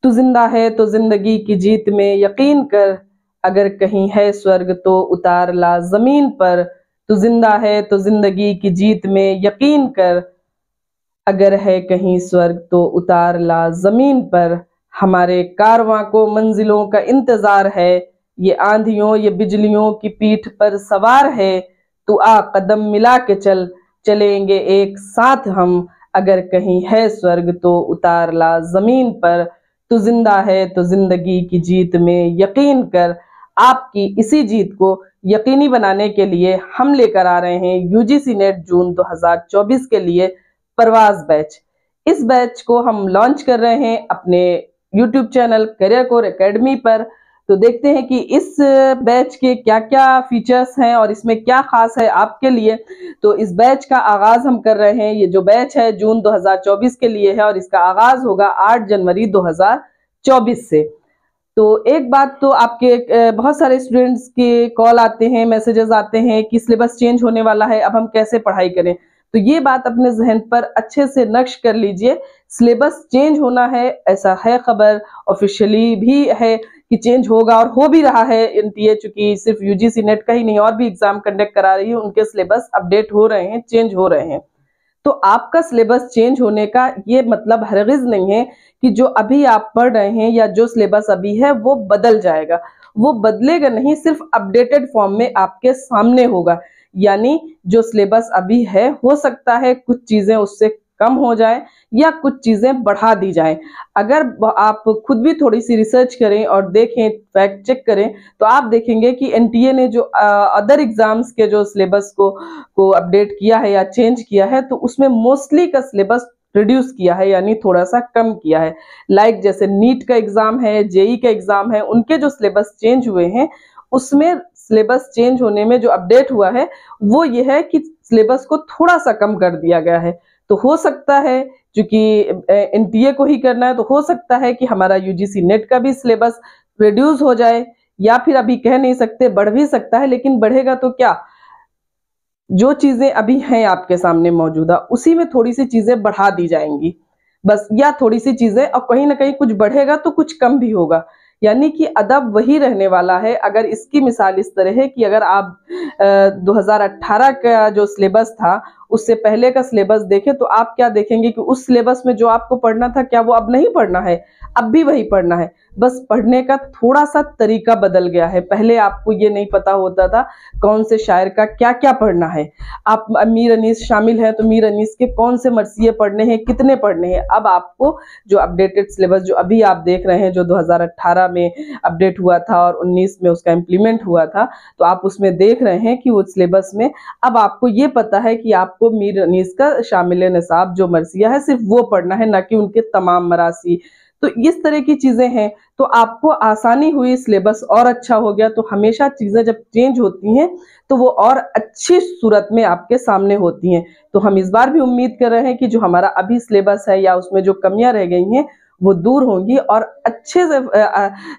तू जिंदा है तो जिंदगी की जीत में यकीन कर, अगर कहीं है स्वर्ग तो उतार ला जमीन पर। तू जिंदा है तो जिंदगी की जीत में यकीन कर, अगर है कहीं स्वर्ग तो उतार ला जमीन पर। हमारे कारवां को मंजिलों का इंतजार है, ये आंधियों ये बिजलियों की पीठ पर सवार है। तू आ कदम मिला के चल, चलेंगे एक साथ हम, अगर कहीं है स्वर्ग तो उतार ला जमीन पर। तू जिंदा है तो जिंदगी की जीत में यकीन कर। आपकी इसी जीत को यकीनी बनाने के लिए हम लेकर आ रहे हैं यूजीसी नेट जून 2024 के लिए परवाज बैच। इस बैच को हम लॉन्च कर रहे हैं अपने YouTube channel career corps academy पर। तो देखते हैं कि इस बैच के क्या क्या फीचर्स हैं और इसमें क्या खास है आपके लिए। तो इस बैच का आगाज हम कर रहे हैं, ये जो बैच है जून 2024 के लिए है और इसका आगाज होगा 8 जनवरी 2024 से। तो एक बात तो आपके बहुत सारे स्टूडेंट्स के कॉल आते हैं, मैसेजेस आते हैं कि सिलेबस चेंज होने वाला है, अब हम कैसे पढ़ाई करें। तो ये बात अपने जहन पर अच्छे से नक्श कर लीजिए। सिलेबस चेंज होना है, ऐसा है खबर, ऑफिशियली भी है कि चेंज होगा और हो भी रहा है। एनटीए चूंकि सिर्फ यूजीसी नेट का ही नहीं और भी एग्जाम कंडक्ट करा रही है, उनके सिलेबस अपडेट हो रहे हैं, चेंज हो रहे हैं। तो आपका सिलेबस चेंज होने का ये मतलब हरगिज नहीं है कि जो अभी आप पढ़ रहे हैं या जो सिलेबस अभी है वो बदल जाएगा। वो बदलेगा नहीं, सिर्फ अपडेटेड फॉर्म में आपके सामने होगा। यानी जो सिलेबस अभी है, हो सकता है कुछ चीजें उससे कम हो जाए या कुछ चीजें बढ़ा दी जाएं। अगर आप खुद भी थोड़ी सी रिसर्च करें और देखें, फैक्ट चेक करें, तो आप देखेंगे कि एनटीए ने जो अदर एग्जाम्स के जो सिलेबस को अपडेट किया है या चेंज किया है, तो उसमें मोस्टली का सिलेबस रिड्यूस किया है, यानी थोड़ा सा कम किया है। लाइक जैसे नीट का एग्जाम है, जेई का एग्जाम है, उनके जो सिलेबस चेंज हुए हैं उसमें सिलेबस चेंज होने में जो अपडेट हुआ है वो ये है कि सिलेबस को थोड़ा सा कम कर दिया गया है। तो हो सकता है, क्योंकि एनटीए को ही करना है, तो हो सकता है कि हमारा यूजीसी नेट का भी सिलेबस रिड्यूस हो जाए, या फिर अभी कह नहीं सकते, बढ़ भी सकता है। लेकिन बढ़ेगा तो क्या, जो चीजें अभी हैं आपके सामने मौजूदा, उसी में थोड़ी सी चीजें बढ़ा दी जाएंगी बस, या थोड़ी सी चीजें, और कहीं ना कहीं कुछ बढ़ेगा तो कुछ कम भी होगा। यानी कि अदब वही रहने वाला है। अगर इसकी मिसाल इस तरह है कि अगर आप 2018 का जो सिलेबस था उससे पहले का सिलेबस देखें, तो आप क्या देखेंगे कि उस सिलेबस में जो आपको पढ़ना था, क्या वो अब नहीं पढ़ना है? अब भी वही पढ़ना है, बस पढ़ने का थोड़ा सा तरीका बदल गया है। पहले आपको ये नहीं पता होता था कौन से शायर का क्या क्या पढ़ना है। आप मीर अनीस शामिल है तो मीर अनीस के कौन से मरसिये पढ़ने हैं, कितने पढ़ने हैं। अब आपको जो अपडेटेड सिलेबस जो अभी आप देख रहे हैं, जो 2018 में अपडेट हुआ था और 19 में उसका इम्प्लीमेंट हुआ था, तो आप उसमें देख रहे हैं कि वो सिलेबस में अब आपको ये पता है कि आपको मीर अनीस का शामिल निसाब जो मरसिया है सिर्फ वो पढ़ना है, ना कि उनके तमाम मरासी। तो इस तरह की चीजें हैं, तो आपको आसानी हुई, सिलेबस और अच्छा हो गया। तो हमेशा चीजें जब चेंज होती हैं तो वो और अच्छी सूरत में आपके सामने होती हैं। तो हम इस बार भी उम्मीद कर रहे हैं कि जो हमारा अभी सिलेबस है या उसमें जो कमियां रह गई हैं वो दूर होंगी और अच्छे से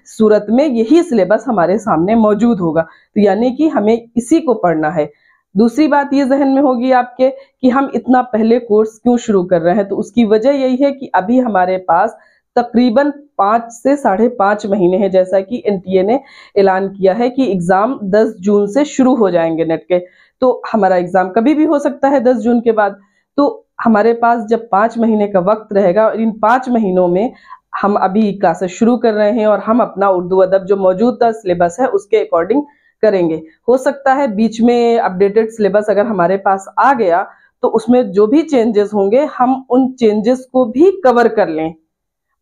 सूरत में यही सिलेबस हमारे सामने मौजूद होगा। तो यानी कि हमें इसी को पढ़ना है। दूसरी बात ये जहन में होगी आपके कि हम इतना पहले कोर्स क्यों शुरू कर रहे हैं। तो उसकी वजह यही है कि अभी हमारे पास तकरीबन 5 से 5.5 महीने हैं, जैसा कि एनटीए ने ऐलान किया है कि एग्जाम 10 जून से शुरू हो जाएंगे नेट के। तो हमारा एग्जाम कभी भी हो सकता है 10 जून के बाद। तो हमारे पास जब 5 महीने का वक्त रहेगा और इन 5 महीनों में हम अभी क्लासेस शुरू कर रहे हैं और हम अपना उर्दू अदब जो मौजूदा सिलेबस है उसके अकॉर्डिंग करेंगे। हो सकता है बीच में अपडेटेड सिलेबस अगर हमारे पास आ गया तो उसमें जो भी चेंजेस होंगे हम उन चेंजेस को भी कवर कर लें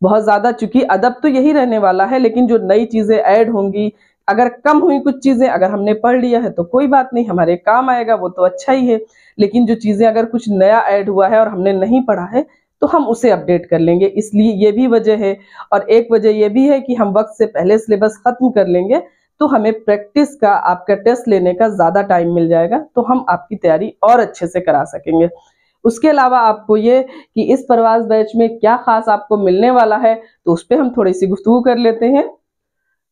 बहुत ज्यादा, चूंकि अदब तो यही रहने वाला है, लेकिन जो नई चीजें ऐड होंगी, अगर कम हुई कुछ चीजें, अगर हमने पढ़ लिया है तो कोई बात नहीं, हमारे काम आएगा, वो तो अच्छा ही है। लेकिन जो चीजें अगर कुछ नया ऐड हुआ है और हमने नहीं पढ़ा है तो हम उसे अपडेट कर लेंगे। इसलिए ये भी वजह है। और एक वजह ये भी है कि हम वक्त से पहले सिलेबस खत्म कर लेंगे तो हमें प्रैक्टिस का, आपका टेस्ट लेने का ज्यादा टाइम मिल जाएगा, तो हम आपकी तैयारी और अच्छे से करा सकेंगे। उसके अलावा आपको ये कि इस परवाज बैच में क्या खास आपको मिलने वाला है, तो उस पर हम थोड़ी सी गुफ्तगू कर लेते हैं।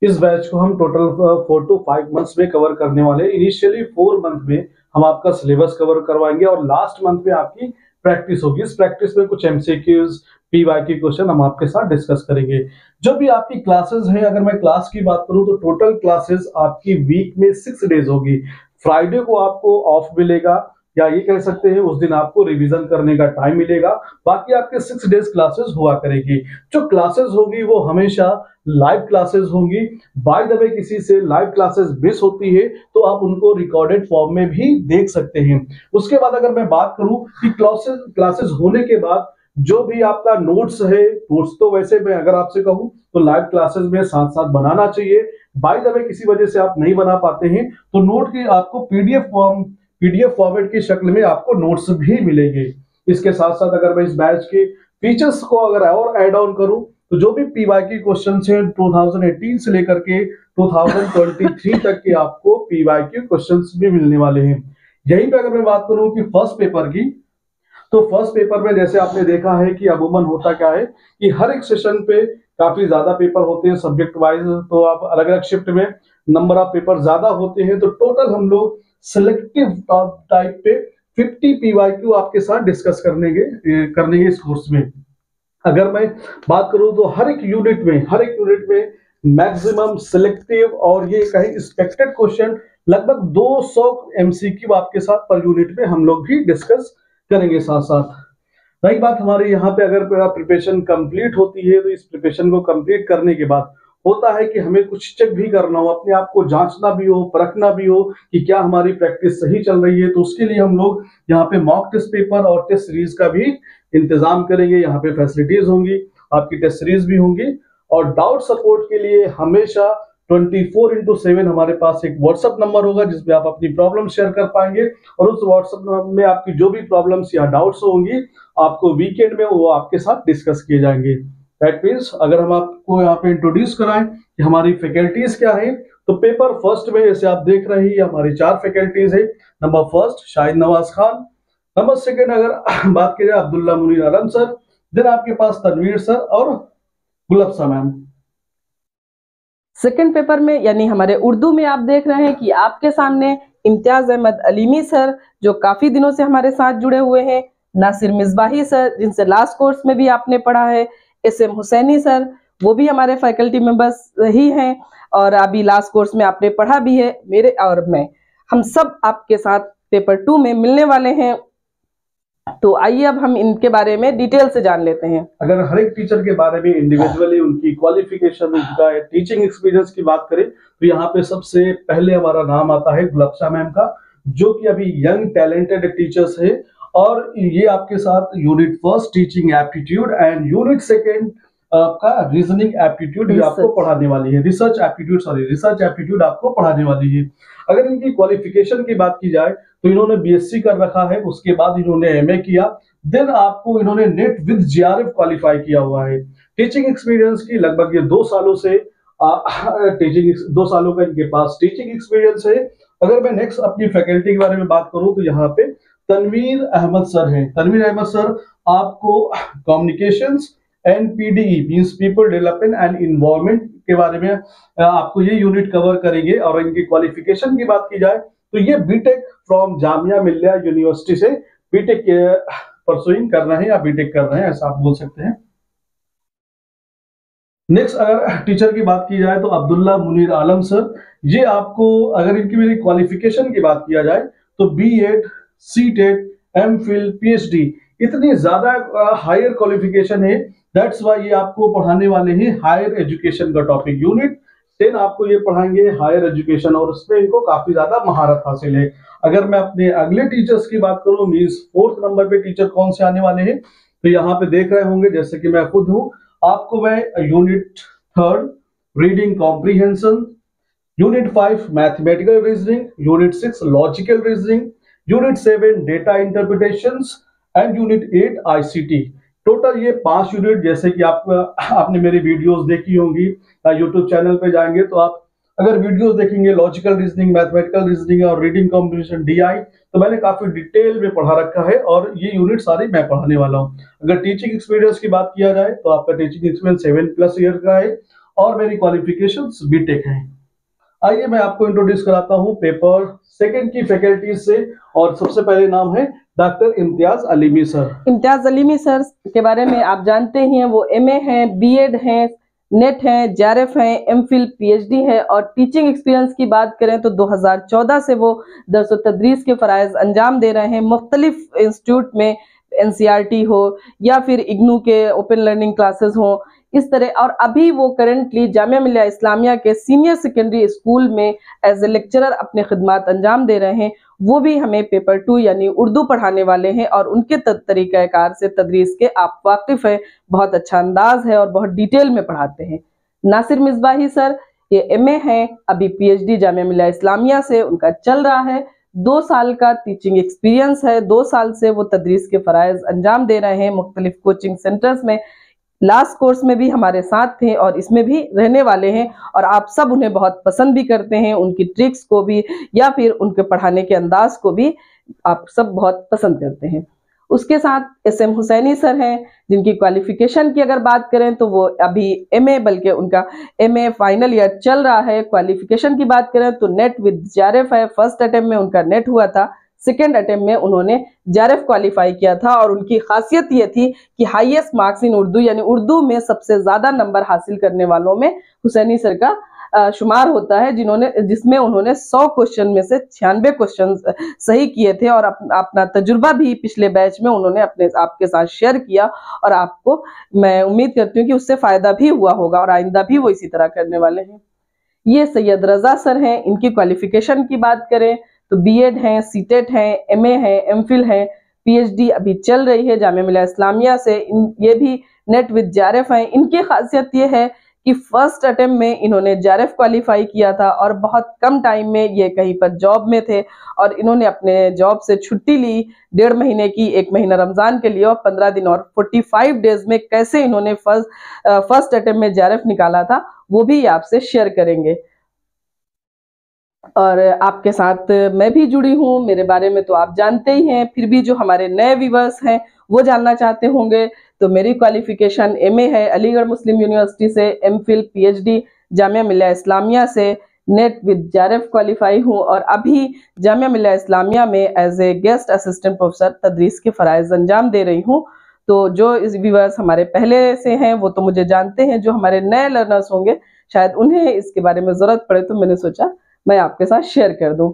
इस बैच को हम टोटल 4 to 5 मंथ्स में कवर करने वाले हैं। इनिशियली 4 मंथ में हम आपका सिलेबस कवर करवाएंगे और लास्ट मंथ में आपकी प्रैक्टिस होगी। इस प्रैक्टिस में कुछ एमसीक्यूज, PYQ क्वेश्चन हम आपके साथ डिस्कस करेंगे। जो भी आपकी क्लासेस हैं, अगर मैं क्लास की बात करूं तो टोटल क्लासेस आपकी वीक में 6 डेज होगी। फ्राइडे को आपको ऑफ मिलेगा, या ये कह सकते हैं उस दिन आपको रिवीजन करने का टाइम मिलेगा। बाकी आपके 6 डेज क्लासेस हुआ करेगी। जो क्लासेस होगी वो हमेशा लाइव क्लासेस होंगी। बाय द वे, किसी से लाइव क्लासेस मिस होती है तो आप उनको रिकॉर्डेड फॉर्म में भी देख सकते हैं। उसके बाद अगर मैं बात करूं कि क्लासेस होने के बाद जो भी आपका नोट्स है, नोट्स तो वैसे मैं अगर आपसे कहूं तो लाइव क्लासेस में साथ साथ बनाना चाहिए। बाय द वे, किसी वजह से आप नहीं बना पाते हैं तो नोट की आपको पीडीएफ फॉर्मेट की शक्ल में आपको नोट्स भी मिलेंगे। इसके साथ साथ अगर मैं इस बैच के फीचर्स को अगर और ऐड ऑन करूं तो जो भी पीवाईक्यू क्वेश्चंस हैं 2018 से लेकर के 2023 तक के आपको पीवाईक्यू क्वेश्चंस भी मिलने वाले हैं। यहीं पे अगर मैं बात करूं कि फर्स्ट पेपर की, तो फर्स्ट पेपर में जैसे आपने देखा है कि अमूमन होता क्या है कि हर एक सेशन पे काफी ज्यादा पेपर होते हैं सब्जेक्ट वाइज, तो आप अलग अलग शिफ्ट में नंबर ऑफ पेपर ज्यादा होते हैं, तो टोटल हम लोग सिलेक्टिव टाइप पे 50 पीवाईक्यू आपके साथ डिस्कस करने इस कोर्स में। अगर मैं बात करूं तो हर एक यूनिट में मैक्सिमम सिलेक्टिव और ये कहीं एक्सपेक्टेड क्वेश्चन लगभग 200 एमसीक्यू आपके साथ पर यूनिट में हम लोग भी डिस्कस करेंगे साथ साथ। रही बात हमारे यहाँ पे, अगर प्रिपरेशन कंप्लीट होती है तो इस प्रिपरेशन को कंप्लीट करने के बाद होता है कि हमें कुछ चेक भी करना हो, अपने आप को जांचना भी हो, परखना भी हो कि क्या हमारी प्रैक्टिस सही चल रही है। तो उसके लिए हम लोग यहाँ पे मॉक टेस्ट पेपर और टेस्ट सीरीज का भी इंतजाम करेंगे। यहाँ पे फैसिलिटीज होंगी, आपकी टेस्ट सीरीज भी होंगी, और डाउट सपोर्ट के लिए हमेशा 24/7 हमारे पास एक व्हाट्सएप नंबर होगा जिसमें आप अपनी प्रॉब्लम शेयर कर पाएंगे, और उस व्हाट्सएप नंबर में आपकी जो भी प्रॉब्लम्स या डाउट्स होंगी आपको वीकेंड में वो आपके साथ डिस्कस किए जाएंगे। दैट मीन्स अगर हम आपको यहाँ पे इंट्रोड्यूस कराएं कि हमारी फैकल्टीज क्या है, तो पेपर फर्स्ट में जैसे आप देख रहे हैं हमारी 4 फैकल्टीज है। Number first Shahid Nawaz Khan, number second अगर बात की जाए अब्दुल्ला मुनीर आलम सर, देन आपके पास तनवीर सर और गुलफ्सा मैम। सेकंड पेपर में यानी हमारे उर्दू में आप देख रहे हैं कि आपके सामने इम्तियाज अहमद अलीमी सर जो काफी दिनों से हमारे साथ जुड़े हुए हैं, नासिर मिसबाही सर जिनसे लास्ट कोर्स में भी आपने पढ़ा है, SM हुसैनी सर वो भी हमारे फैकल्टी मेंबर्स ही हैं और अभी लास्ट कोर्स में आपने पढ़ा भी है, मेरे और मैं हम सब आपके साथ पेपर 2 में मिलने वाले हैं। तो आइए अब हम इनके बारे में डिटेल से जान लेते हैं। अगर हर एक टीचर के बारे में इंडिविजुअली उनकी क्वालिफिकेशन, उनका टीचिंग एक्सपीरियंस की बात करें तो यहाँ पे सबसे पहले हमारा नाम आता है गुलफ्सा मैम का, जो कि अभी यंग टैलेंटेड टीचर्स है, और ये आपके साथ unit first teaching aptitude and unit second आपका रीजनिंग एप्टीट्यूड आपको पढ़ाने वाली है, रिसर्च एप्टीट्यूड आपको पढ़ाने वाली है। अगर इनकी क्वालिफिकेशन की बात की जाए तो इन्होंने बीएससी कर रखा है, उसके बाद इन्होंने एमए किया, देन आपको इन्होंने नेट विद जीआरएफ क्वालिफाई किया हुआ है। टीचिंग एक्सपीरियंस की लगभग ये 2 सालों से 2 सालों का इनके पास टीचिंग एक्सपीरियंस है। अगर मैं नेक्स्ट अपनी फैकल्टी के बारे में बात करूं तो यहाँ पे तनवीर अहमद सर हैं। तनवीर अहमद सर आपको communications and PDE means people development and environment के बारे में आपको ये यूनिट कवर करेंगे। और इनकी क्वालिफिकेशन की बात की जाए तो ये BTech from Jamia Millia university से बीटेक परसुइंग कर रहे हैं या बीटेक कर रहे हैं, ऐसा आप बोल सकते हैं। नेक्स्ट अगर टीचर की बात की जाए तो अब्दुल्ला मुनीर आलम सर, ये आपको अगर इनकी मेरी क्वालिफिकेशन की बात किया जाए तो बीएड, सीटेट, एमफिल, पीएचडी, इतनी ज्यादा हायर क्वालिफिकेशन है। दैट्स वाई ये आपको पढ़ाने वाले हैं हायर एजुकेशन का टॉपिक। यूनिट 10 आपको ये पढ़ाएंगे हायर एजुकेशन, और उसमें इनको काफी ज्यादा महारत हासिल है। अगर मैं अपने अगले टीचर्स की बात करूं मींस 4th नंबर पे टीचर कौन से आने वाले हैं, तो यहाँ पे देख रहे होंगे जैसे कि मैं खुद हूं, आपको मैं unit 3 reading comprehension, unit 5 mathematical reasoning, unit 6 logical reasoning, unit 7 data interpretations and unit 8 ICT. Total ये 5 यूनिट, जैसे कि आपने मेरी वीडियोस देखी होंगी, यूट्यूब चैनल पे जाएंगे तो आप अगर वीडियोस देखेंगे लॉजिकल रीजनिंग, मैथमेटिकल रीजनिंग और रीडिंग कॉम्प्रीहेंशन डीआई, तो मैंने काफी डिटेल में पढ़ा रखा है और ये यूनिट सारी मैं पढ़ाने वाला हूँ। अगर टीचिंग एक्सपीरियंस की बात किया जाए तो आपका टीचिंग एक्सपीरियंस 7+ ईयर का है और मेरी क्वालिफिकेशंस बीटेक है। आइए मैं आपको इंट्रोड्यूस कराता हूँ पेपर सेकंड की फैकल्टीज से, और सबसे पहले नाम है doctor Imtiaz Alimi sir. Imtiaz Alimi sir के बारे में आप जानते ही हैं, वो एमए हैं, बीएड हैं, नेट हैं, जेआरएफ हैं, एमफिल, पीएचडी है। और टीचिंग एक्सपीरियंस की बात करें तो 2014 से वो दर्स व तदरीस के फ़राइज़ अंजाम दे रहे हैं मुख्तलिफ इंस्टीट्यूट में, एनसीईआरटी हो या फिर इग्नू के ओपन लर्निंग क्लासेस हो, इस तरह। और अभी वो करंटली जामिया मिलिया इस्लामिया के सीनियर सेकेंडरी स्कूल में एज ए लेक्चरर अपने खिदमात अंजाम दे रहे हैं। वो भी हमें पेपर 2 यानी उर्दू पढ़ाने वाले हैं और उनके तरीक़ाकार से तदरीस के आप वाकिफ़ हैं, बहुत अच्छा अंदाज है और बहुत डिटेल में पढ़ाते हैं। नासिर मिसबाही सर, ये एमए हैं, अभी पीएचडी जामिया मिलिया इस्लामिया से उनका चल रहा है। 2 साल का टीचिंग एक्सपीरियंस है, 2 साल से वो तदरीस के फ़राइज़ अंजाम दे रहे हैं मुख्तलिफ कोचिंग सेंटर्स में। लास्ट कोर्स में भी हमारे साथ थे और इसमें भी रहने वाले हैं, और आप सब उन्हें बहुत पसंद भी करते हैं, उनकी ट्रिक्स को भी या फिर उनके पढ़ाने के अंदाज को भी आप सब बहुत पसंद करते हैं। उसके साथ एसएम हुसैनी सर हैं, जिनकी क्वालिफिकेशन की अगर बात करें तो वो अभी एमए, बल्कि उनका एमए फाइनल ईयर चल रहा है। क्वालिफिकेशन की बात करें तो नेट विद जेआरएफ है, फर्स्ट अटेम्प्ट में उनका नेट हुआ था, सेकेंड अटेम्प्ट में उन्होंने जेआरएफ क्वालिफाई किया था। और उनकी खासियत ये थी कि हाईएस्ट मार्क्स इन उर्दू, यानी उर्दू में सबसे ज्यादा नंबर हासिल करने वालों में हुसैनी सर का शुमार होता है, जिसमें उन्होंने 100 क्वेश्चन में से 96 क्वेश्चन सही किए थे। और अपना तजुर्बा भी पिछले बैच में उन्होंने अपने आपके साथ शेयर किया, और आपको मैं उम्मीद करती हूँ कि उससे फायदा भी हुआ होगा और आइंदा भी वो इसी तरह करने वाले हैं। ये सैयद रजा सर हैं, इनकी क्वालिफिकेशन की बात करें तो बीएड हैं, सीटेट हैं, एमए हैं, एमफिल हैं, पीएचडी अभी चल रही है जामिया मिलिया इस्लामिया से। ये भी नेट विद जेआरएफ हैं। इनकी खासियत ये है कि फर्स्ट अटेम्प्ट में इन्होंने जेआरएफ क्वालिफाई किया था और बहुत कम टाइम में ये कहीं पर जॉब में थे, और इन्होंने अपने जॉब से छुट्टी ली 1.5 महीने की, 1 महीना रमज़ान के लिए और 15 दिन, और 45 डेज में कैसे इन्होंने फर्स्ट अटेम्प्ट में जेआरएफ निकाला था वो भी आपसे शेयर करेंगे। और आपके साथ मैं भी जुड़ी हूँ, मेरे बारे में तो आप जानते ही हैं, फिर भी जो हमारे नए व्यूअर्स हैं वो जानना चाहते होंगे, तो मेरी क्वालिफिकेशन एमए है अलीगढ़ मुस्लिम यूनिवर्सिटी से, एमफिल पीएचडी जामिया मिलिया इस्लामिया से, नेट विद जेआरएफ क्वालिफाई हूँ, और अभी जामिया मिलिया इस्लामिया में as a guest assistant professor तदरीस के फ़राइज़ अंजाम दे रही हूँ। तो जो इस व्यूअर्स हमारे पहले से हैं वो तो मुझे जानते हैं, जो हमारे नए लर्नर्स होंगे शायद उन्हें इसके बारे में ज़रूरत पड़े, तो मैंने सोचा मैं आपके साथ शेयर कर दूं।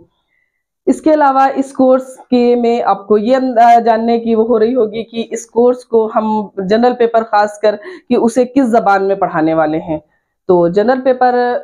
इसके अलावा इस कोर्स के में आपको ये जानने की वो हो रही होगी कि इस कोर्स को हम जनरल पेपर खासकर कि उसे किस जबान में पढ़ाने वाले हैं। तो जनरल पेपर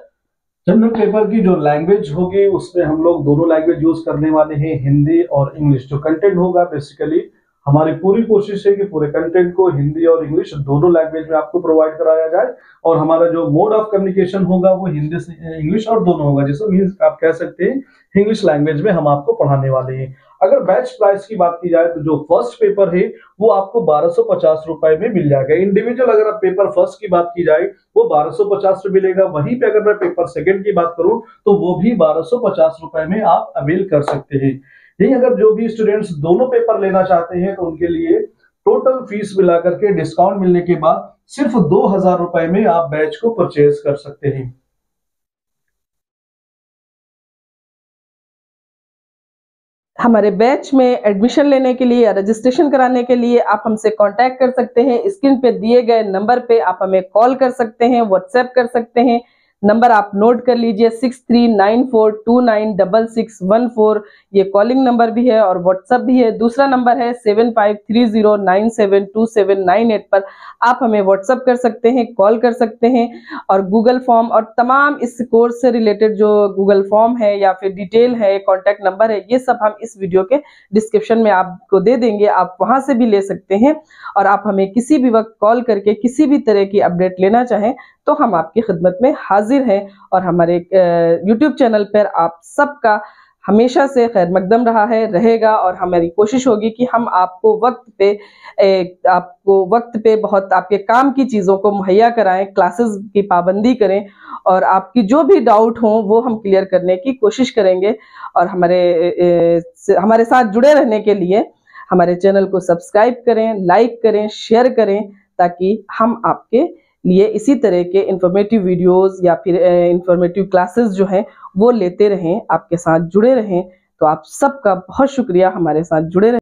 की जो लैंग्वेज होगी उसमें हम लोग दोनों लैंग्वेज यूज करने वाले हैं, हिंदी और इंग्लिश। जो कंटेंट होगा बेसिकली हमारी पूरी कोशिश है कि पूरे कंटेंट को हिंदी और इंग्लिश दोनों लैंग्वेज में आपको प्रोवाइड कराया जाए, और हमारा जो मोड ऑफ कम्युनिकेशन होगा वो हिंदी से इंग्लिश और दोनों होगा, जिसमें मीन्स आप कह सकते हैं इंग्लिश लैंग्वेज में हम आपको पढ़ाने वाले हैं। अगर बैच प्राइस की बात की जाए तो जो फर्स्ट पेपर है वो आपको 1250 रुपए में मिल जाएगा इंडिविजुअल। अगर आप पेपर फर्स्ट की बात की जाए वो 1250 में मिलेगा, वहीं पे अगर मैं पेपर सेकंड की बात करूं तो वो भी 1250 रुपए में आप अवेल कर सकते हैं। यही अगर जो भी स्टूडेंट्स दोनों पेपर लेना चाहते हैं तो उनके लिए टोटल फीस मिलाकर के डिस्काउंट मिलने के बाद सिर्फ 2000 रुपए में आप बैच को परचेज कर सकते हैं। हमारे बैच में एडमिशन लेने के लिए या रजिस्ट्रेशन कराने के लिए आप हमसे कांटेक्ट कर सकते हैं। स्क्रीन पे दिए गए नंबर पे आप हमें कॉल कर सकते हैं, व्हाट्सएप कर सकते हैं। नंबर आप नोट कर लीजिए 6394296614। ये कॉलिंग नंबर भी है और व्हाट्सएप भी है। दूसरा नंबर है 7530972798 पर आप हमें व्हाट्सएप कर सकते हैं, कॉल कर सकते हैं। और गूगल फॉर्म और तमाम इस कोर्स से रिलेटेड जो गूगल फॉर्म है या फिर डिटेल है, कॉन्टैक्ट नंबर है, ये सब हम इस वीडियो के डिस्क्रिप्शन में आपको दे देंगे, आप वहां से भी ले सकते हैं। और आप हमें किसी भी वक्त कॉल करके किसी भी तरह की अपडेट लेना चाहें तो हम आपकी खिदमत में हाजिर हैं। और हमारे यूट्यूब चैनल पर आप सबका हमेशा से खैर मकदम रहा है, रहेगा, और हमारी कोशिश होगी कि हम आपको वक्त पे बहुत आपके काम की चीज़ों को मुहैया कराएं, क्लासेस की पाबंदी करें, और आपकी जो भी डाउट हो वो हम क्लियर करने की कोशिश करेंगे। और हमारे साथ जुड़े रहने के लिए हमारे चैनल को सब्सक्राइब करें, लाइक करें, शेयर करें, ताकि हम आपके लिए इसी तरह के इंफॉर्मेटिव वीडियोस या फिर इंफॉर्मेटिव क्लासेस जो हैं वो लेते रहें, आपके साथ जुड़े रहें। तो आप सबका बहुत शुक्रिया हमारे साथ जुड़े रहें।